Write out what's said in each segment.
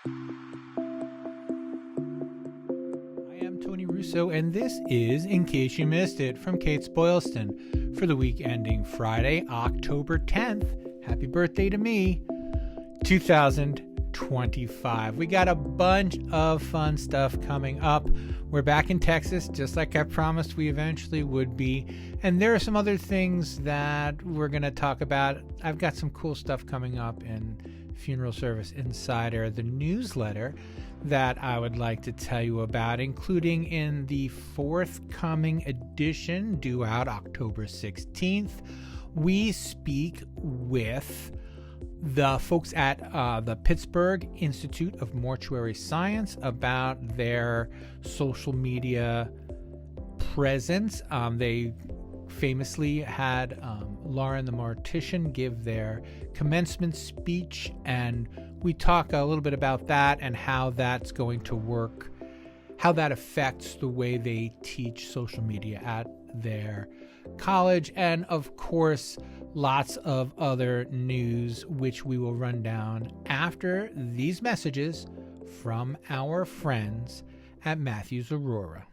I am Tony Russo, and this is In Case You Missed It from Kates-Boylston for the week ending Friday, October 10th. Happy birthday to me, 2025. We got a bunch of fun stuff coming up. We're back in Texas, just like I promised we eventually would be. And there are some other things that we're going to talk about. I've got some cool stuff coming up in Funeral Service Insider, the newsletter that I would like to tell you about, including in the forthcoming edition due out October 16th. We speak with the folks at the Pittsburgh Institute of Mortuary Science about their social media presence. They famously had Lauren the Mortician give their commencement speech, and we talk a little bit about that and how that's going to work, how that affects the way they teach social media at their college, and of course lots of other news which we will run down after these messages from our friends at Matthews Aurora.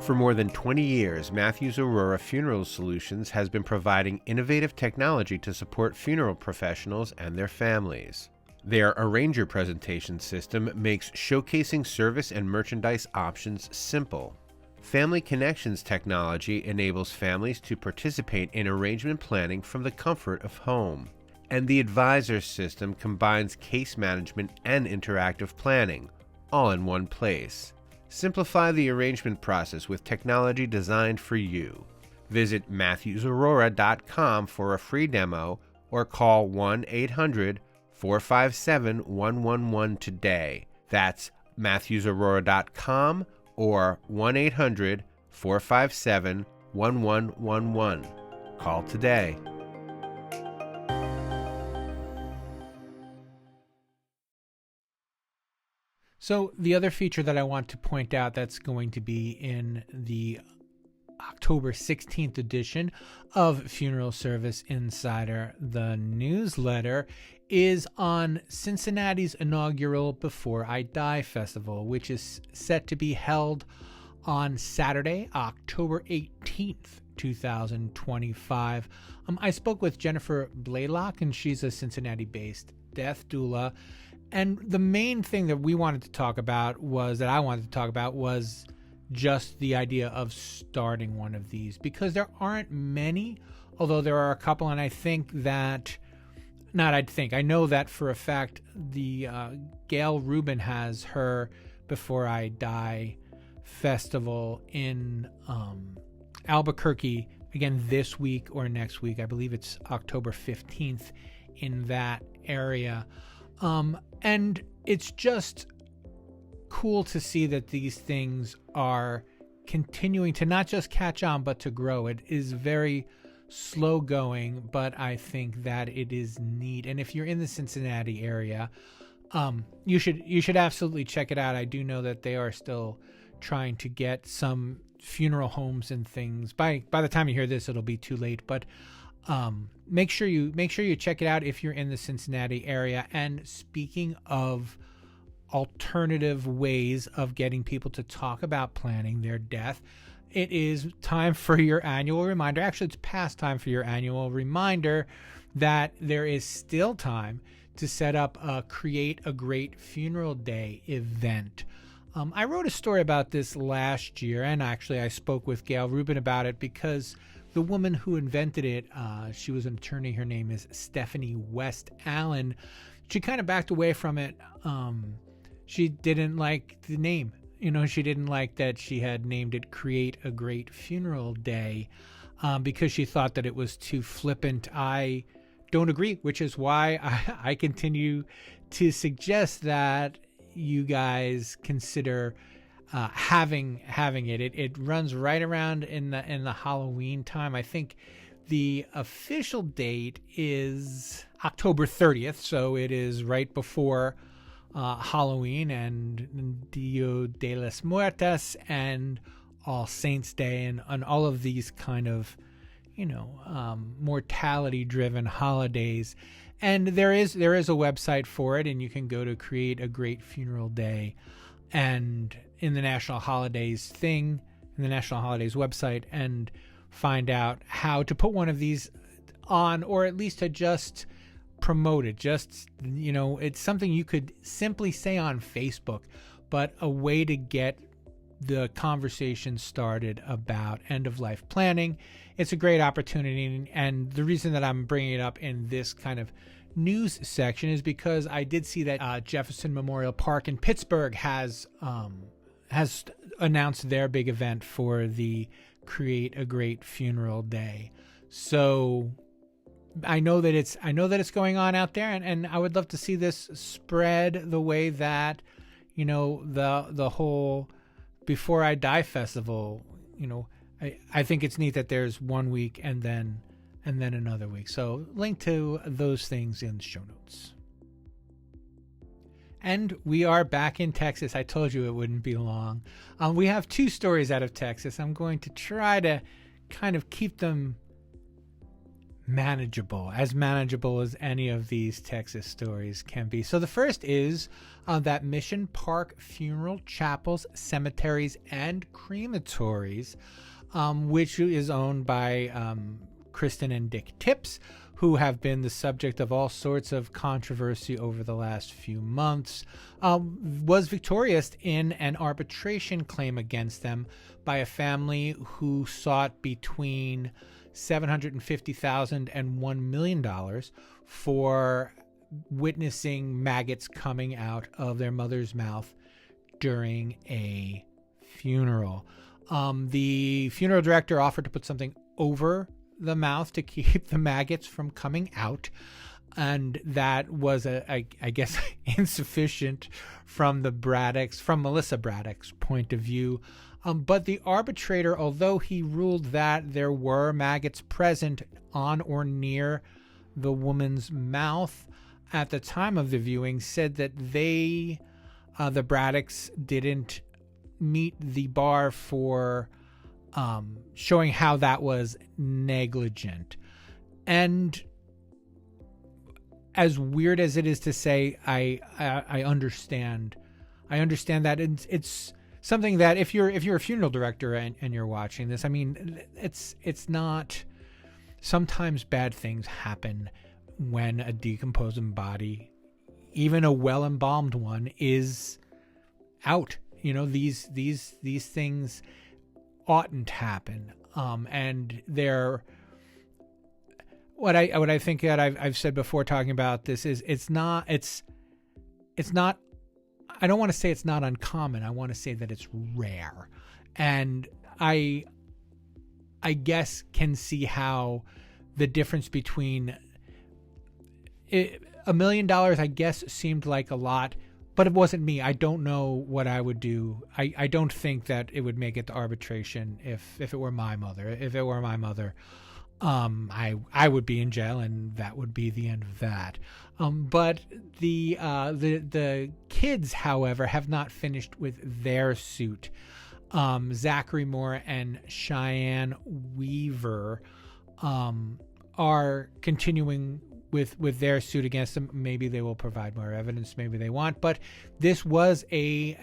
For more than 20 years, Matthews Aurora Funeral Solutions has been providing innovative technology to support funeral professionals and their families. Their Arranger presentation system makes showcasing service and merchandise options simple. Family Connections technology enables families to participate in arrangement planning from the comfort of home. And the Advisor system combines case management and interactive planning, all in one place. Simplify the arrangement process with technology designed for you. Visit MatthewsAurora.com for a free demo or call 1-800-457-111 today. That's MatthewsAurora.com or 1-800-457-1111. Call today. So the other feature that I want to point out that's going to be in the October 16th edition of Funeral Service Insider, the newsletter, is on Cincinnati's inaugural Before I Die festival, which is set to be held on Saturday, October 18th, 2025. I spoke with Jennifer Blaylock, and she's a Cincinnati-based death doula. And the main thing that I wanted to talk about was just the idea of starting one of these, because there aren't many, although there are a couple. And I know that for a fact, the Gail Rubin has her Before I Die festival in Albuquerque, again, this week or next week. I believe it's October 15th in that area. And it's just cool to see that these things are continuing to not just catch on, but to grow. It is very slow going, but I think that it is neat. And if you're in the Cincinnati area, you should absolutely check it out. I do know that they are still trying to get some funeral homes and things. By the time you hear this, it'll be too late, but make sure you check it out if you're in the Cincinnati area. And speaking of alternative ways of getting people to talk about planning their death, it is time for your annual reminder. Actually, it's past time for your annual reminder that there is still time to set up a Create a Great Funeral Day event. I wrote a story about this last year, and actually I spoke with Gail Rubin about it because the woman who invented it, she was an attorney. Her name is Stephanie West Allen. She kind of backed away from it. She didn't like the name. She didn't like that she had named it Create a Great Funeral Day because she thought that it was too flippant. I don't agree, which is why I continue to suggest that you guys consider having it. It runs right around in the Halloween time. I think the official date is October 30th, so it is right before Halloween and Dia de las Muertas and All Saints Day and all of these kind of mortality-driven holidays. And there is a website for it, and you can go to Create a Great Funeral Day, and in the National Holidays website, and find out how to put one of these on, or at least to just promote it. It's something you could simply say on Facebook, but a way to get the conversation started about end-of-life planning. It's a great opportunity, and the reason that I'm bringing it up in this kind of news section is because I did see that Jefferson Memorial Park in Pittsburgh has announced their big event for the Create a Great Funeral Day. So I know that it's going on out there, and I would love to see this spread the way that the whole Before I Die festival. I think it's neat that there's 1 week and then another week. So link to those things in the show notes. And we are back in Texas. I told you it wouldn't be long. We have 2 stories out of Texas. I'm going to try to kind of keep them manageable as any of these Texas stories can be. So the first is that Mission Park funeral chapels, cemeteries, and crematories, which is owned by Kristen and Dick Tips, who have been the subject of all sorts of controversy over the last few months, was victorious in an arbitration claim against them by a family who sought between $750,000 and $1 million for witnessing maggots coming out of their mother's mouth during a funeral. The funeral director offered to put something over the mouth to keep the maggots from coming out, and that was I guess insufficient from Melissa Braddock's point of view. But the arbitrator, although he ruled that there were maggots present on or near the woman's mouth at the time of the viewing, said that the Braddocks didn't meet the bar for showing how that was negligent. And as weird as it is to say, I understand that it's something that if you're a funeral director and you're watching this, I mean, it's not. Sometimes bad things happen when a decomposing body, even a well embalmed one, is out. These things oughtn't happen. And they're what I think that I've said before talking about this is it's not. I don't want to say it's not uncommon. I want to say that it's rare. And I guess can see how the difference between $1 million, I guess, seemed like a lot, but it wasn't me. I don't know what I would do. I don't think that it would make it to arbitration if it were my mother. If it were my mother, I would be in jail, and that would be the end of that. But the kids, however, have not finished with their suit. Zachary Moore and Cheyenne Weaver are continuing with their suit against them. Maybe they will provide more evidence, maybe they won't. But this was a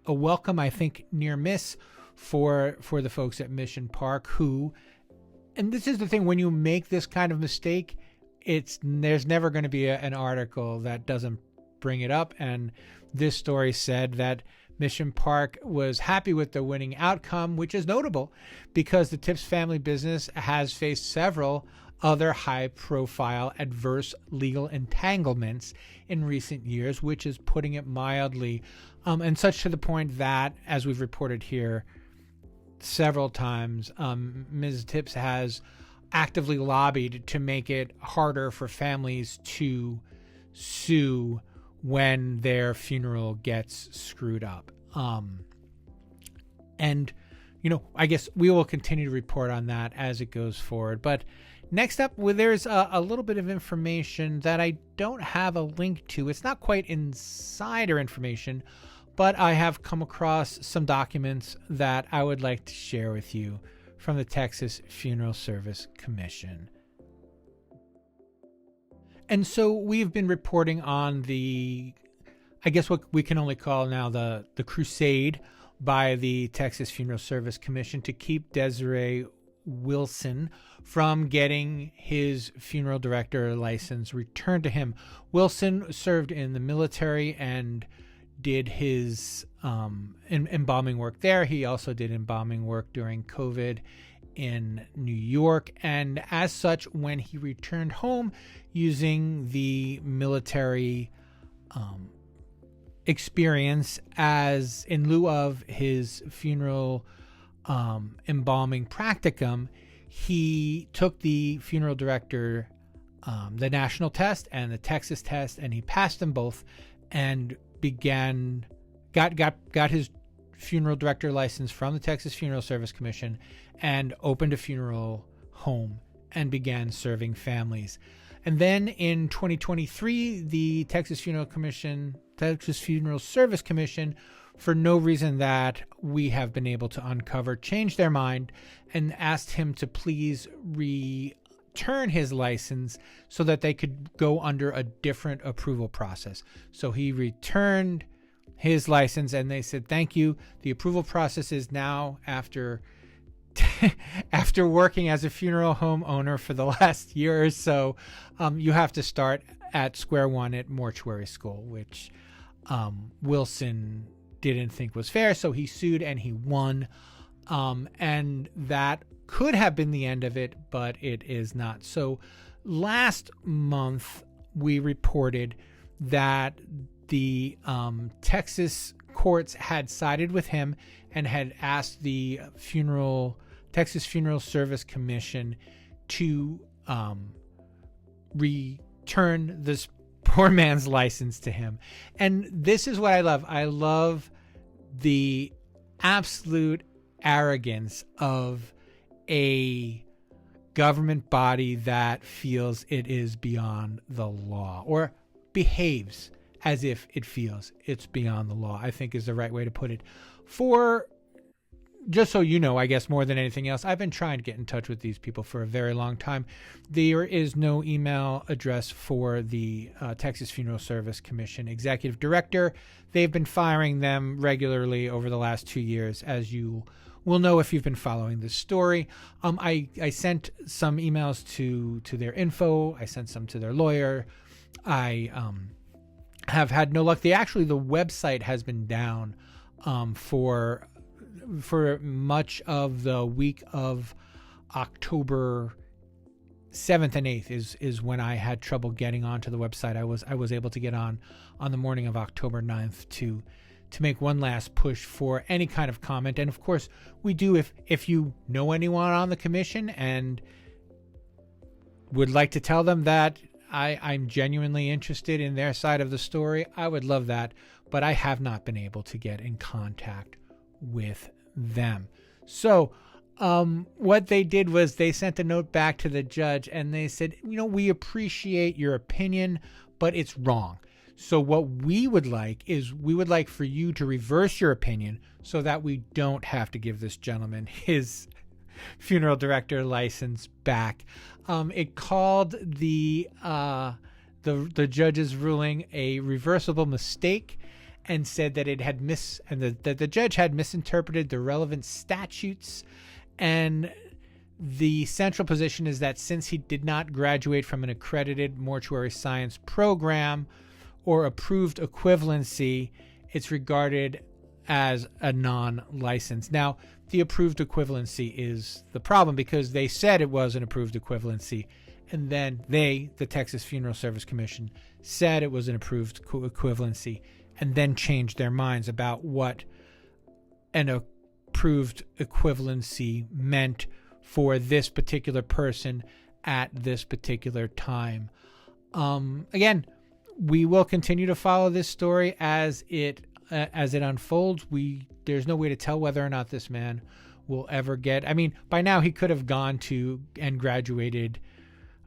welcome, I think, near miss for the folks at Mission Park who, and this is the thing, when you make this kind of mistake, there's never going to be an article that doesn't bring it up. And this story said that Mission Park was happy with the winning outcome, which is notable because the Tips family business has faced several other high-profile adverse legal entanglements in recent years, which is putting it mildly, and such to the point that, as we've reported here several times, Ms. Tips has actively lobbied to make it harder for families to sue when their funeral gets screwed up. And, I guess we will continue to report on that as it goes forward. But next up, there's a little bit of information that I don't have a link to. It's not quite insider information, but I have come across some documents that I would like to share with you from the Texas Funeral Service Commission. And so we've been reporting on I guess what we can only call now the crusade by the Texas Funeral Service Commission to keep Desiree Wilson from getting his funeral director license returned to him. Wilson served in the military and did his embalming work there. He also did embalming work during COVID in New York, and as such, when he returned home using the military experience as in lieu of his funeral embalming practicum, he took the funeral director the national test and the Texas test, and he passed them both and got his funeral director license from the Texas Funeral Service Commission and opened a funeral home and began serving families. And then in 2023, the Texas Funeral Service Commission, for no reason that we have been able to uncover, changed their mind and asked him to please return his license so that they could go under a different approval process. So he returned his license and they said, thank you. The approval process is now after working as a funeral home owner for the last year or so, you have to start at square one at mortuary school, which Wilson didn't think was fair. So he sued and he won. And that could have been the end of it, but it is not. So last month, we reported that the Texas courts had sided with him and had asked the Texas Funeral Service Commission to return this poor man's license to him. And this is what I love. I love the absolute arrogance of a government body that feels it is beyond the law, or behaves as if it feels it's beyond the law, I think is the right way to put it. Just so you know, I guess more than anything else, I've been trying to get in touch with these people for a very long time. There is no email address for the Texas Funeral Service Commission executive director. They've been firing them regularly over the last 2 years, as you will know if you've been following this story. I sent some emails to their info. I sent some to their lawyer. I have had no luck. The website has been down for much of the week of October 7th and 8th is when I had trouble getting onto the website. I was able to get on the morning of October 9th to make one last push for any kind of comment. And of course, we do, if you know anyone on the commission and would like to tell them that I'm genuinely interested in their side of the story, I would love that. But I have not been able to get in contact with them. So what they did was they sent a note back to the judge and they said, we appreciate your opinion, but it's wrong. So what we would like for you to reverse your opinion so that we don't have to give this gentleman his funeral director license back. It called the judge's ruling a reversible mistake and said that that the judge had misinterpreted the relevant statutes. And the central position is that since he did not graduate from an accredited mortuary science program or approved equivalency, it's regarded as a non-license. Now, the approved equivalency is the problem because they said it was an approved equivalency, and then the Texas Funeral Service Commission, said it was an approved equivalency, and then changed their minds about what an approved equivalency meant for this particular person at this particular time. Again, we will continue to follow this story as it unfolds. There's no way to tell whether or not this man will ever get. I mean, by now he could have gone to and graduated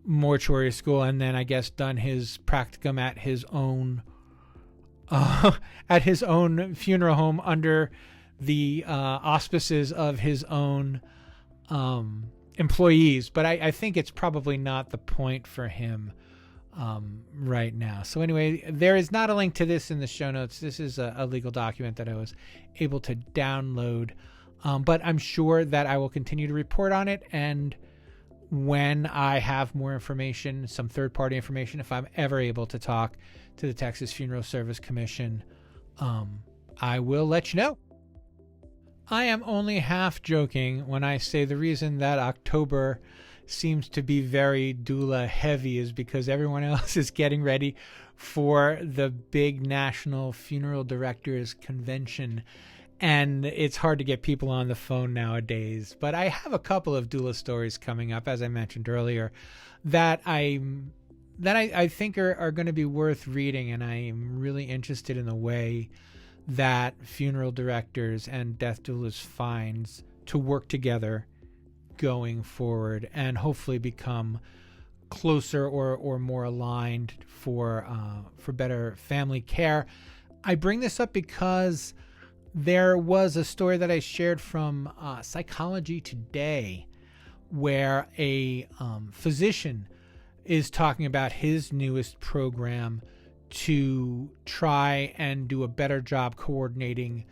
mortuary school and then I guess done his practicum at his own funeral home under the auspices of his own employees, but I think it's probably not the point for him right now. So anyway, there is not a link to this in the show notes. This is a legal document that I was able to download, but I'm sure that I will continue to report on it, and when I have more information, some third-party information, if I'm ever able to talk to the Texas Funeral Service Commission, I will let you know. I am only half joking when I say the reason that October seems to be very doula heavy is because everyone else is getting ready for the big National Funeral Directors Convention, and it's hard to get people on the phone nowadays. But I have a couple of doula stories coming up, as I mentioned earlier, that I think are going to be worth reading, and I am really interested in the way that funeral directors and death doulas finds to work together going forward and hopefully become closer or more aligned for better family care. I bring this up because there was a story that I shared from Psychology Today where a physician is talking about his newest program to try and do a better job coordinating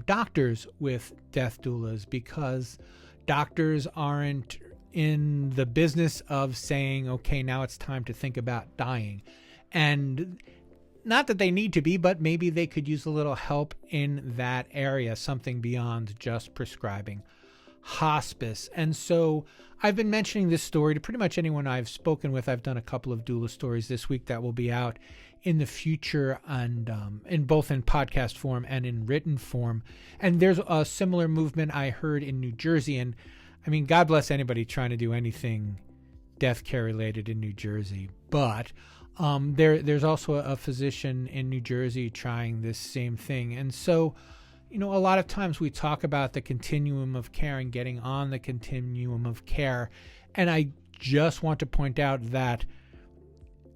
doctors with death doulas, because doctors aren't in the business of saying, okay, now it's time to think about dying. And not that they need to be, but maybe they could use a little help in that area, something beyond just prescribing hospice. And so I've been mentioning this story to pretty much anyone I've spoken with. I've done a couple of doula stories this week that will be out in the future, and in both in podcast form and in written form. And there's a similar movement I heard in New Jersey. And I mean, God bless anybody trying to do anything death care related in New Jersey. But there's also a physician in New Jersey trying this same thing. And so, a lot of times we talk about the continuum of care and getting on the continuum of care. And I just want to point out that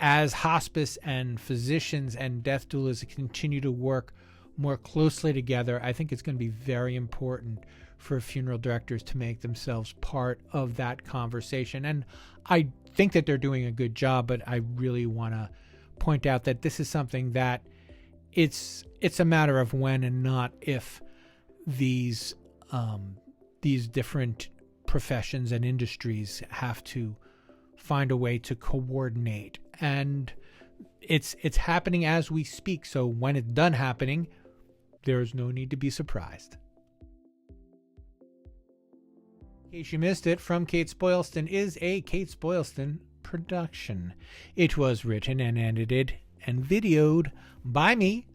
as hospice and physicians and death doulas continue to work more closely together, I think it's going to be very important for funeral directors to make themselves part of that conversation. And I think that they're doing a good job, but I really want to point out that this is something that it's a matter of when and not if these different professions and industries have to find a way to coordinate. And it's happening as we speak. So when it's done happening, there's no need to be surprised. In case you missed it, From Kates-Boylston is a Kates-Boylston production. It was written and edited and videoed by me,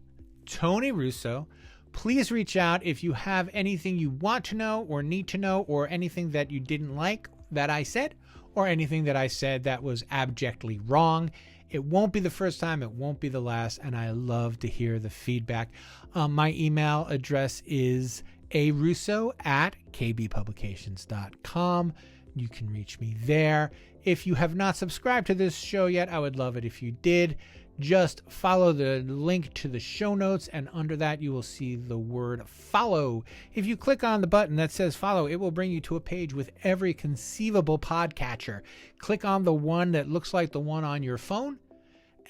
Tony Russo. Please reach out if you have anything you want to know or need to know, or anything that you didn't like that I said, or anything that I said that was abjectly wrong. It won't be the first time, it won't be the last, and I love to hear the feedback. My email address is arusso@kbpublications.com. You can reach me there. If you have not subscribed to this show yet, I would love it if you did. Just follow the link to the show notes, and under that you will see the word follow. If you click on the button that says follow, it will bring you to a page with every conceivable podcatcher. Click on the one that looks like the one on your phone,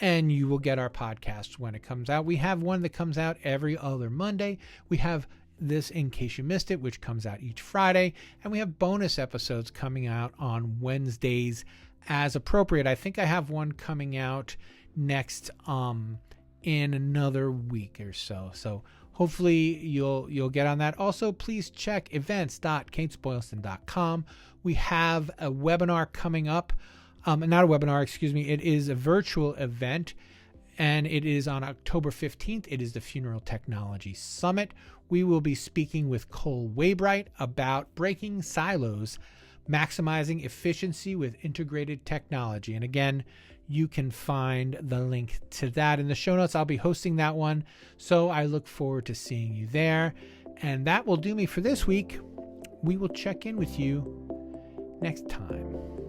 and you will get our podcast when it comes out. We have one that comes out every other Monday. We have this In Case You Missed It, which comes out each Friday, and we have bonus episodes coming out on Wednesdays as appropriate. I think I have one coming out next in another week or so. So hopefully you'll get on that. Also, please check events.katesboylston.com. We have a webinar coming up. Not a webinar, excuse me. It is a virtual event, and it is on October 15th. It is the Funeral Technology Summit. We will be speaking with Cole Waybright about breaking silos, maximizing efficiency with integrated technology. And again, you can find the link to that in the show notes. I'll be hosting that one, so I look forward to seeing you there. And that will do me for this week. We will check in with you next time.